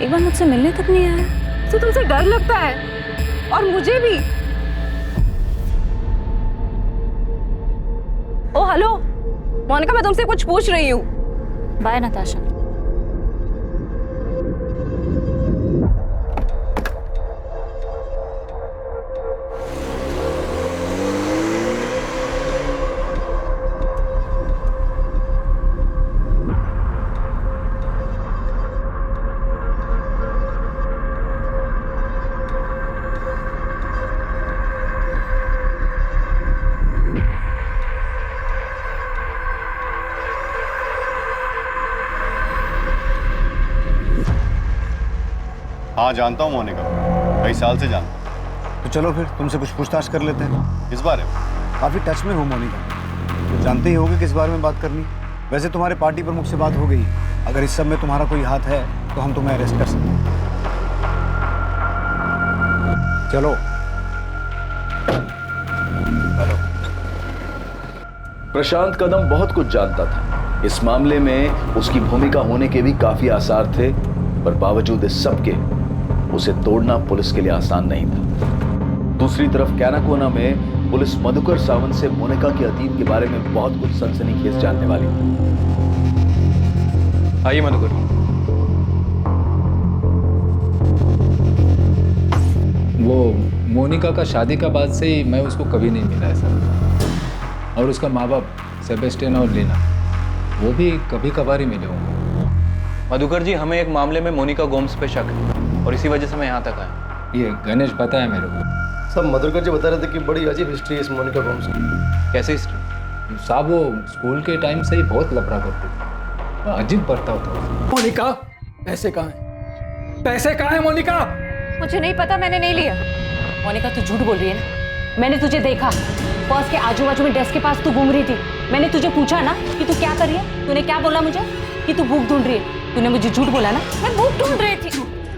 एक बार मुझसे मिलने तक नहीं आया। तो तुमसे डर लगता है? और मुझे भी। ओ हेलो मोनिका, मैं तुमसे कुछ पूछ रही हूँ। बाय नताशा। हाँ जानता हूँ मोनिका, कई साल से जानता हूँ। तो चलो फिर तुमसे कुछ पूछताछ कर लेते हैं। इस बारे में काफ़ी टच में हो मोनिका, तो जानते ही होगे किस बारे में बात करनी। वैसे तुम्हारे पार्टी प्रमुख से बात हो गई, अगर इस सब में तुम्हारा कोई हाथ है तो हम तुम्हें अरेस्ट कर सकते हैं। चलो। हेलो। प्रशांत कदम बहुत कुछ जानता था। इस मामले में उसकी भूमिका होने के भी काफी आसार थे, पर बावजूद इस सब के उसे तोड़ना पुलिस के लिए आसान नहीं था। दूसरी तरफ कैनाकोना में पुलिस मधुकर सावंत से मोनिका के अतीत के बारे में बहुत कुछ सनसनीखेज जानने वाली थी। आइए मधुकर। वो मोनिका का शादी का बाद से ही मैं उसको कभी नहीं मिला है सर। और उसका माँ बाप सेबेस्टियन और लीना, वो भी कभी कभार ही मिले होंगे। मधुकर जी, हमें एक मामले में मोनिका गोम्स पे शक है और इसी वजह से मैं यहाँ तक आया। ये गणेश बताया मेरे को। सब मधुकर जी बता रहे थे कि बड़ी अजीब हिस्ट्री है इस मोनिका गोम्स की। कैसे हिस्ट्री? साहब वो स्कूल के टाइम से ही बहुत लफड़ा करती थी, अजीब बर्ताव था। मोनिका, पैसे कहाँ हैं? पैसे कहाँ हैं मोनिका? मुझे नहीं पता, मैंने नहीं लिया। मोनिका, तू झूठ बोल रही है ना? मैंने तुझे देखा, पर्स के आजू बाजू में डेस्क के पास तू घूम रही थी। मैंने तुझे पूछा ना कि तू क्या कर रही है, तूने क्या बोला मुझे? कि तू बुक ढूंढ रही है। तूने मुझे झूठ बोला ना? मैं बुक ढूंढ रही थी।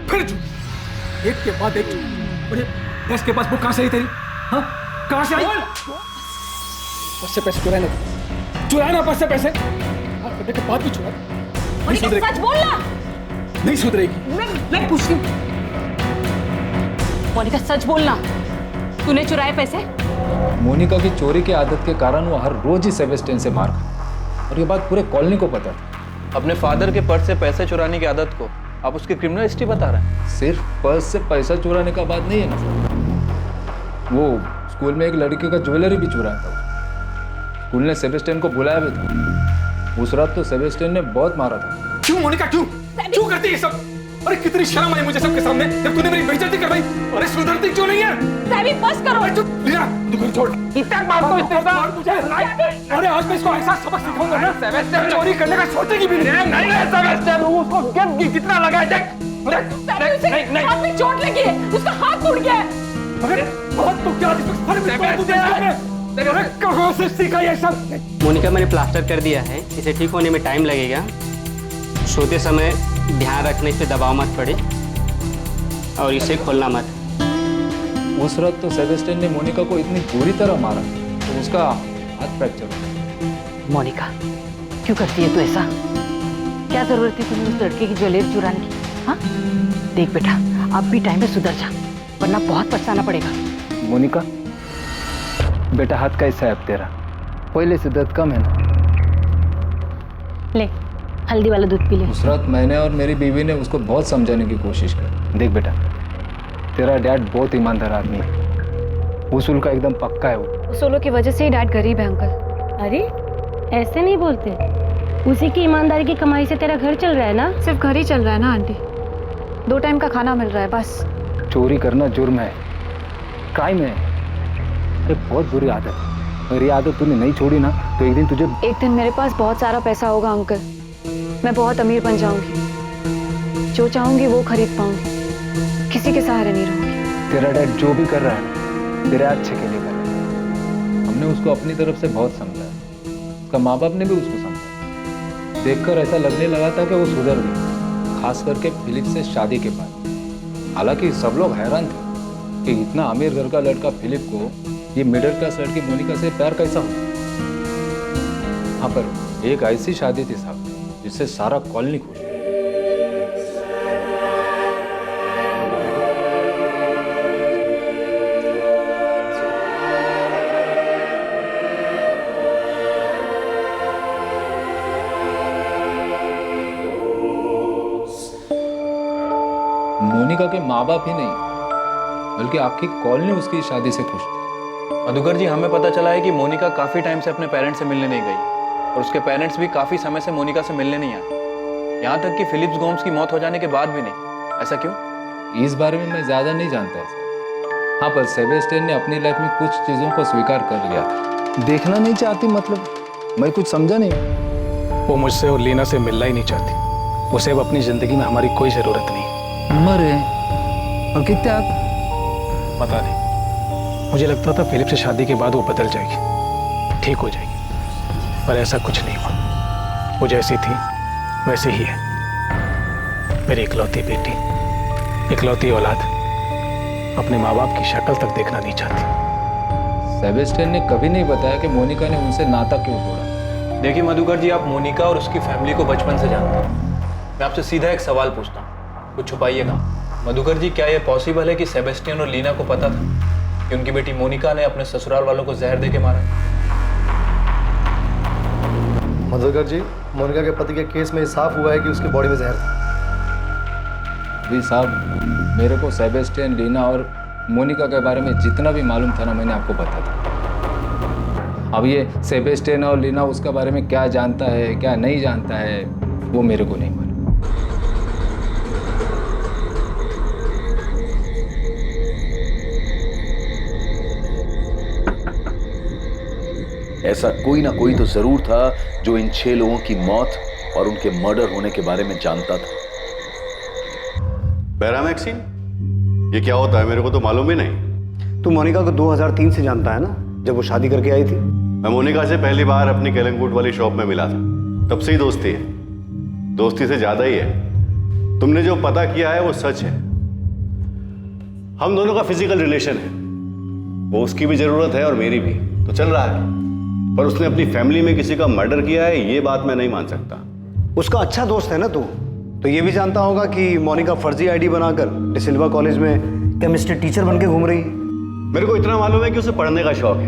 फिर झूठ, एक के बाद एक झूठ। मुझे डेस्क के पास बुक कहाँ से आई तेरी? हाँ, कहाँ से आई? पर्स से पैसे चुराए ना पर्स से पैसे। करने के बाद भी चुरा। सच बोलना। नहीं सुधरेगी। मैं पूछती हूँ मोनिका, सच बोलना, तूने चुराए पैसे? मोनिका की चोरी की आदत के कारण वो हर रोज ही सेबेस्टियन से मार खाता, और ये बात पूरे कॉलोनी को पता था। अपने फादर के पर्स से पैसे चुराने की आदत को आप उसकी क्रिमिनल हिस्ट्री बता रहे हैं? सिर्फ पर्स से पैसा चुराने का बात नहीं है ना सर। वो स्कूल में एक लड़की का ज्वेलरी भी चुराया था। स्कूल ने सेबेस्टियन को बुलाया भी था। उस रात तो सेबेस्टियन ने बहुत मारा था। क्यों मोनिका, क्यों करती है सब? अरे कितनी शर्म आई मुझे सबके सामने जब तूने मेरी बेइज्जती करवाई। अरे सुधरती क्यों नहीं है? सैबी, बस करो। लीना, दुकान छोड़। इतना मार दो, इतना मार मुझे। अरे आज मैं इसको ऐसा सबक सिखाऊंगा ना, सेबेस्टियन चोरी करने का सोचेगी भी नहीं। नहीं है सेबेस्टियन, उसको गिफ्ट जितना लगा है देख। नहीं, हाथ में चोट लगी है, उसका हाथ टूट गया है। अरे बहुत तो क्या? कहाँ से सीखा ये सब? मोनिका, मैंने प्लास्टर कर दिया है, इसे ठीक होने में टाइम लगेगा। सोते समय ध्यान रखने से दबाव मत पड़े और इसे खोलना मत। उस रात तो सेबेस्टियन ने मोनिका को इतनी बुरी तरह मारा तो उसका हाथ फ्रैक्चर हो। मोनिका, क्यों करती है तू ऐसा? क्या जरूरत थी तुम्हें उस लड़के की ज्वेलरी चुराने की? हाँ, देख बेटा, अब भी टाइम पे सुधर जा, वरना बहुत पछताना पड़ेगा। मोनिका बेटा, हाथ कैसा है अब तेरा? पहले से दर्द कम है ना? ले, हल्दी वाला दूध पी ले। उस रात मैंने और मेरी बीवी ने उसको बहुत समझाने की कोशिश की। देख बेटा, तेरा डैड बहुत ईमानदार आदमी है, उसूल का एकदम पक्का है वो। उसूलों की वजह से ही डैड गरीब है अंकल। अरे ऐसे नहीं बोलते, उसी की ईमानदारी की कमाई से तेरा घर चल रहा है ना? सिर्फ घर ही चल रहा है ना आंटी, 2 टाइम का खाना मिल रहा है बस। चोरी करना जुर्म है, क्राइम है, एक बहुत बुरी आदत है। अगर ये आदत तूने नहीं छोड़ी ना तो एक दिन तुझे एक दिन मेरे पास बहुत सारा पैसा होगा अंकल, मैं बहुत अमीर बन जाऊंगी, जो चाहूंगी वो खरीद पाऊंगी, किसी के सहारे नहीं रहूंगी। तेरा डैड जो भी कर रहा है तेरे अच्छे के लिए कर रहा है। हमने उसको अपनी तरफ से बहुत समझा, उसका माँ बाप ने भी उसको समझा। देखकर ऐसा लगने लगा था कि वो सुधर गई, खास करके फिलिप से शादी के बाद। हालांकि सब लोग हैरान थे कि इतना अमीर घर का लड़का फिलिप को ये मिडिल क्लास लड़की मोनिका से प्यार कैसा हो। हाँ, पर एक ऐसी शादी थी साहब जिससे सारा कॉलोनी खुश। मोनिका के माँ बाप ही नहीं बल्कि आपकी कॉलोनी उसकी शादी से खुश थी। मधुकर जी, हमें पता चला है कि मोनिका काफ़ी टाइम से अपने पेरेंट्स से मिलने नहीं गई और उसके पेरेंट्स भी काफ़ी समय से मोनिका से मिलने नहीं आए, यहाँ तक कि फिलिप्स गोम्स की मौत हो जाने के बाद भी नहीं। ऐसा क्यों? इस बारे में मैं ज़्यादा नहीं जानता सर। हाँ, पर सेबेस्टियन ने अपनी लाइफ में कुछ चीज़ों को स्वीकार कर लिया था। देखना नहीं चाहती मतलब? मैं कुछ समझा नहीं। वो मुझसे और लीना से मिलना ही नहीं चाहती। उसे अब अपनी ज़िंदगी में हमारी कोई ज़रूरत नहीं। मरे और कितना पता नहीं। मुझे लगता था फिलिप से शादी के बाद वो बदल जाएगी, ठीक हो जाएगी, पर ऐसा कुछ नहीं हुआ। वो जैसी थी वैसे ही है। मेरी इकलौती बेटी, इकलौती औलाद अपने माँ बाप की शक्ल तक देखना नहीं चाहती। सेबेस्टियन ने कभी नहीं बताया कि मोनिका ने उनसे नाता क्यों तोड़ा। देखिए मधुकर जी, आप मोनिका और उसकी फैमिली को बचपन से जानते हैं। मैं आपसे सीधा एक सवाल पूछता हूँ, कुछ छुपाइएगा। मधुकर जी, क्या यह पॉसिबल है कि सेबेस्टियन और लीना को पता था कि उनकी बेटी मोनिका ने अपने ससुराल वालों को जहर देके मारा? मधुकर जी, मोनिका के पति के केस में साफ हुआ है कि उसकी बॉडी में जहर था। भी साहब, मेरे को सेबेस्टियन, लीना और मोनिका के बारे में जितना भी मालूम था ना, मैंने आपको बता था। अब ये सेबेस्टियन और लीना उसके बारे में क्या जानता है क्या नहीं जानता है वो मेरे को नहीं मालूम। ऐसा कोई ना कोई तो जरूर था जो इन 6 लोगों की मौत और उनके मर्डर होने के बारे में जानता था। बेरामैक्सिन, ये क्या होता है? मेरे को तो मालूम ही नहीं। तू मोनिका को 2003 से जानता है ना, जब वो शादी करके आई थी। मैं मोनिका से पहली बार अपनी केलंगूट वाली शॉप में मिला था, तब से ही दोस्ती है। दोस्ती से ज्यादा ही है। तुमने जो पता किया है वो सच है। हम दोनों का फिजिकल रिलेशन है, वो उसकी भी जरूरत है और मेरी भी, तो चल रहा है। पर उसने अपनी फैमिली में किसी का मर्डर किया है, ये बात मैं नहीं मान सकता। उसका अच्छा दोस्त है ना तू, तो ये भी जानता होगा कि मोनिका फर्जी आईडी बनाकर डिसिल्वा कॉलेज में केमिस्ट्री टीचर बनके घूम रही है। मेरे को इतना मालूम है कि उसे पढ़ने का शौक है।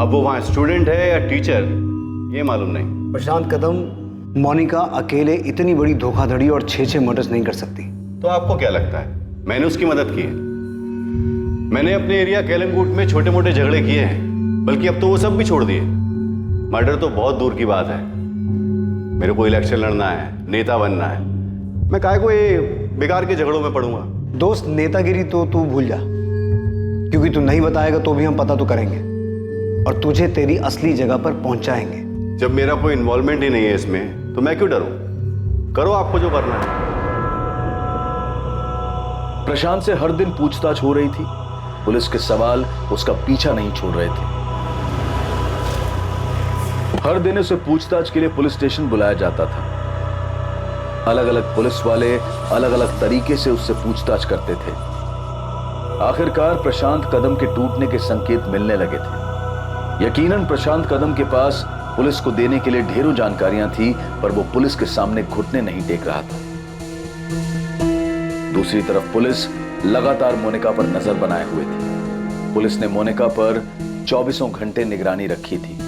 अब वो वहाँ स्टूडेंट है या टीचर, ये मालूम नहीं। प्रशांत कदम, मोनिका अकेले इतनी बड़ी धोखाधड़ी और 6 मर्डर्स नहीं कर सकती। तो आपको क्या लगता है मैंने उसकी मदद की है? मैंने अपने एरिया केलंगूट में छोटे मोटे झगड़े किए हैं, बल्कि अब तो वो सब भी छोड़ दिए। मर्डर तो बहुत दूर की बात है। मेरे को इलेक्शन लड़ना है, नेता बनना है, मैं काहे को ये बेकार के झगड़ों में पड़ूंगा। दोस्त, नेतागिरी तो तू भूल जा, क्योंकि तू नहीं बताएगा तो भी हम पता तो करेंगे और तुझे तेरी असली जगह पर पहुंचाएंगे। जब मेरा कोई इन्वॉल्वमेंट ही नहीं है इसमें, तो मैं क्यों डरूं? करो आपको जो करना है। प्रशांत से हर दिन पूछताछ हो रही थी। पुलिस के सवाल उसका पीछा नहीं छोड़ रहे थे। हर दिन उसे पूछताछ के लिए पुलिस स्टेशन बुलाया जाता था। अलग अलग पुलिस वाले अलग अलग तरीके से उससे पूछताछ करते थे। आखिरकार प्रशांत कदम के टूटने के संकेत मिलने लगे थे। यकीनन प्रशांत कदम के पास पुलिस को देने के लिए ढेरों जानकारियां थी, पर वो पुलिस के सामने घुटने नहीं टेक रहा था। दूसरी तरफ पुलिस लगातार मोनिका पर नजर बनाए हुए थी। पुलिस ने मोनिका पर 24 घंटे निगरानी रखी थी।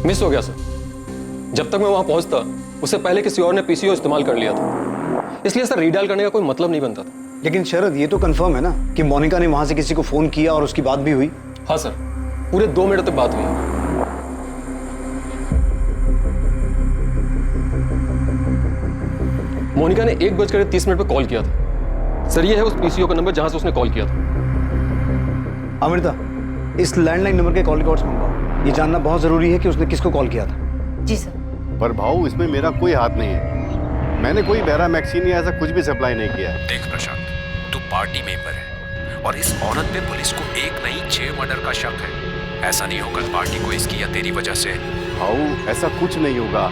मिस हो गया सर। जब तक मैं वहां पहुंचता उससे पहले किसी और ने पीसीओ इस्तेमाल कर लिया था, इसलिए सर रीडायल करने का कोई मतलब नहीं बनता था। लेकिन शरद, ये तो कंफर्म है ना कि मोनिका ने वहां से किसी को फोन किया और उसकी बात भी हुई? हाँ सर, पूरे 2 मिनट तक बात हुई। मोनिका ने 1:30 पे कॉल किया था। सर ये है उस पीसीओ का नंबर जहां से उसने कॉल किया था। अमृता, इस लैंडलाइन नंबर के कॉल रिकॉर्ड्स मंगवाओ। ये जानना बहुत जरूरी है कि उसने किसको कॉल किया था। जी सर। पर भाऊ, इसमें मेरा कोई हाथ नहीं है। मैंने कोई बैरामैक्सिन या ऐसा कुछ भी सप्लाई नहीं किया है। देख प्रशांत, तू पार्टी मेंबर है और इस औरत पे पुलिस को 1 नहीं 6 मर्डर का शक है। ऐसा नहीं होगा पार्टी को इसकी या तेरी वजह से। भाऊ, ऐसा कुछ नहीं होगा।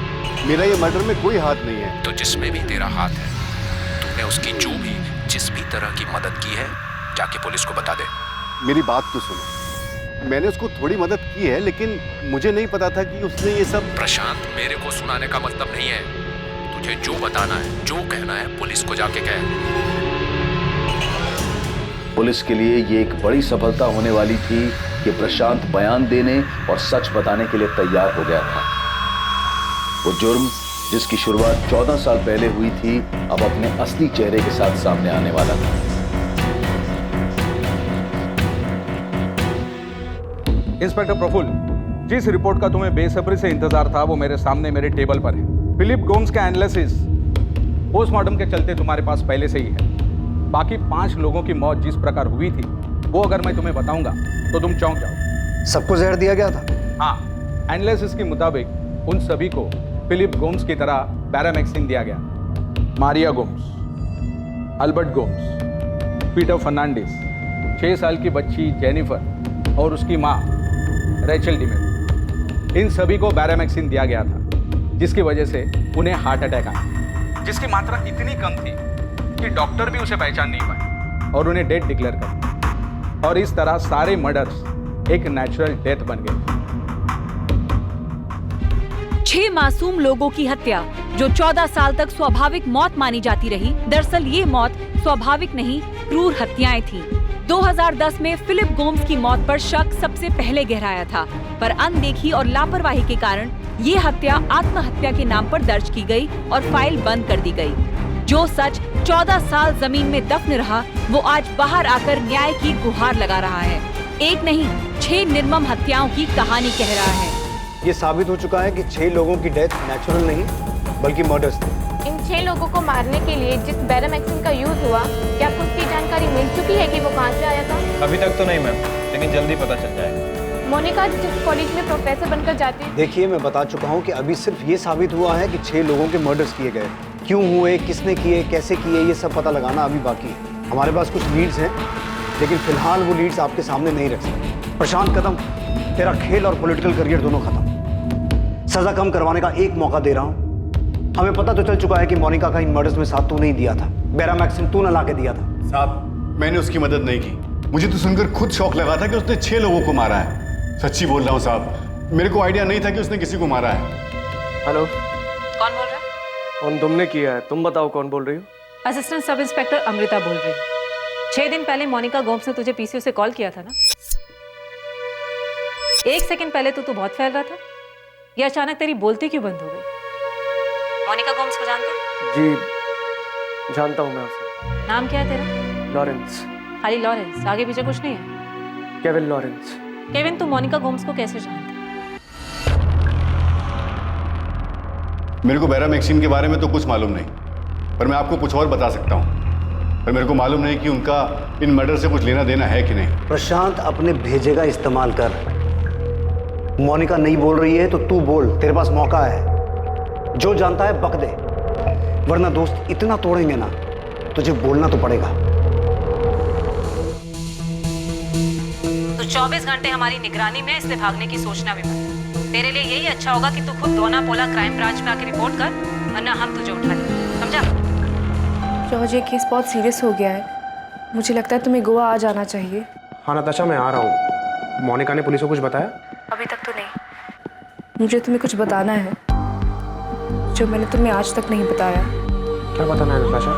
मेरा ये मर्डर में कोई हाथ नहीं है। तो जिसमें भी तेरा हाथ है, तूने उसकी जो भी जिस भी तरह की मदद की है, जाके पुलिस को बता दे। मेरी बात तो सुनो, मैंने उसको थोड़ी मदद की है, लेकिन मुझे नहीं पता था कि उसने ये सब। प्रशांत, मेरे को सुनाने का मतलब नहीं है। तुझे जो बताना है, जो कहना है, पुलिस को जाके कह। पुलिस के लिए ये एक बड़ी सफलता होने वाली थी कि प्रशांत बयान देने और सच बताने के लिए तैयार हो गया था। वो जुर्म जिसकी शुरुआत 14 साल पहले हुई थी, अब अपने असली चेहरे के साथ सामने आने वाला था। इंस्पेक्टर प्रफुल्ल, जिस रिपोर्ट का तुम्हें बेसब्री से इंतजार था वो मेरे सामने मेरे टेबल पर है। फिलिप गोम्स का एनालिसिस पोस्टमार्टम के चलते तुम्हारे पास पहले से ही है। बाकी 5 लोगों की मौत जिस प्रकार हुई थी, वो अगर मैं तुम्हें बताऊंगा तो तुम चौंक जाओ। सबको जहर दिया गया था? हाँ, एनालिसिस के मुताबिक उन सभी को फिलिप गोम्स की तरह बैरामैक्सिन दिया गया। मारिया गोम्स, अल्बर्ट गोम्स, पीटर फर्नांडिस, 6 साल की बच्ची जेनिफर और उसकी माँ रेचल डिमेल, इन सभी को बैरामैक्सिन दिया गया था, जिसकी वजह से उन्हें हार्ट अटैक आया, जिसकी मात्रा इतनी कम थी कि डॉक्टर भी उसे पहचान नहीं पाए और उन्हें डेड डिक्लेयर कर दिया। और इस तरह सारे मर्डर्स एक नेचुरल डेथ बन गए। 6 मासूम लोगों की हत्या जो 14 साल तक स्वाभाविक मौत मानी जाती रही, दरअसल ये मौत स्वाभाविक नहीं, क्रूर हत्याएं थीं। 2010 में फिलिप गोम्स की मौत पर शक सबसे पहले गहराया था, पर अनदेखी और लापरवाही के कारण ये हत्या आत्महत्या के नाम पर दर्ज की गई और फाइल बंद कर दी गई। जो सच 14 साल जमीन में दफन रहा, वो आज बाहर आकर न्याय की गुहार लगा रहा है। एक नहीं, 6 निर्मम हत्याओं की कहानी कह रहा है। ये साबित हो चुका है कि 6 लोगों की डेथ नेचुरल नहीं बल्कि मर्डर्स थे। इन 6 लोगों को मारने के लिए जिस बैरामैक्सिन का यूज हुआ, क्या आपको उसकी जानकारी मिल चुकी है कि वो कहाँ से आया था? अभी तक तो नहीं मैम, लेकिन जल्दी पता चल जाएगा। मोनिका जिस कॉलेज में प्रोफेसर बनकर जाती है। देखिए, मैं बता चुका हूँ कि अभी सिर्फ ये साबित हुआ है कि 6 लोगों के मर्डर्स किए गए। क्यों हुए, किसने किए, कैसे किए, ये सब पता लगाना अभी बाकी है। हमारे पास कुछ लीड्स हैं, लेकिन फिलहाल वो लीड्स आपके सामने नहीं रख सकते। प्रशांत कदम, तेरा खेल और पॉलिटिकल करियर दोनों खत्म। सजा कम करवाने का एक मौका दे रहा हूँ। हमें पता तो चल चुका है कि मोनिका का इन मर्डर्स में साथ तू नहीं दिया था, बैरामैक्सिन तू न ला के दिया था। साहब, मैंने उसकी मदद नहीं की। मुझे तो सुनकर खुद शौक लगा था कि उसने 6 लोगों को मारा है। सच्ची बोल रहा हूँ साहब, मेरे को आइडिया नहीं था कि उसने किसी को मारा है। हेलो, कौन बोल रहा है? फोन तुमने किया है, तुम बताओ कौन बोल रही हो? असिस्टेंट सब इंस्पेक्टर अमृता बोल रही हूँ। 6 दिन पहले मोनिका गोम्स ने तुझे पीसीओ से कॉल किया था ना? 1 सेकंड पहले तो तू बहुत फैल रहा था, ये अचानक तेरी बोलती क्यों बंद हो गई? मोनिका गोम्स को जानते हैं? जी जानता हूँ मैं उसे। नाम क्या है तेरा? लॉरेंस। खाली लॉरेंस, आगे पीछे कुछ नहीं है? Kevin Lawrence. केविन, तू मोनिका गोम्स को कैसे जानता? मेरे को बैरामैक्सिन के बारे में तो कुछ मालूम नहीं, पर मैं आपको कुछ और बता सकता हूँ। पर मेरे को मालूम नहीं कि उनका इन मर्डर से कुछ लेना देना है कि नहीं। प्रशांत, अपने भेजे का इस्तेमाल कर। मोनिका नहीं बोल रही है तो तू बोल, तेरे पास मौका है। जो जानता है बक दे, वरना दोस्त इतना तोड़ेंगे ना, तुझे बोलना तो पड़ेगा। तो 24 घंटे हमारी निगरानी में, इसलिए भागने की सोचना भी मत। तेरे लिए यही अच्छा होगा कि तू खुद दोना पोला क्राइम ब्रांच में आके रिपोर्ट कर, वरना हम तुझे उठा लेंगे, समझा? जॉर्ज, ये केस बहुत सीरियस हो गया है। मुझे लगता है तुम्हें गोवा आ जाना चाहिए। हाँ नताशा, मैं आ रहा हूँ। मोनिका ने पुलिस को कुछ बताया? अभी तक तो नहीं। मुझे तुम्हें कुछ बताना है जो मैंने तुम्हें आज तक नहीं बताया। क्या बताना है नताशा?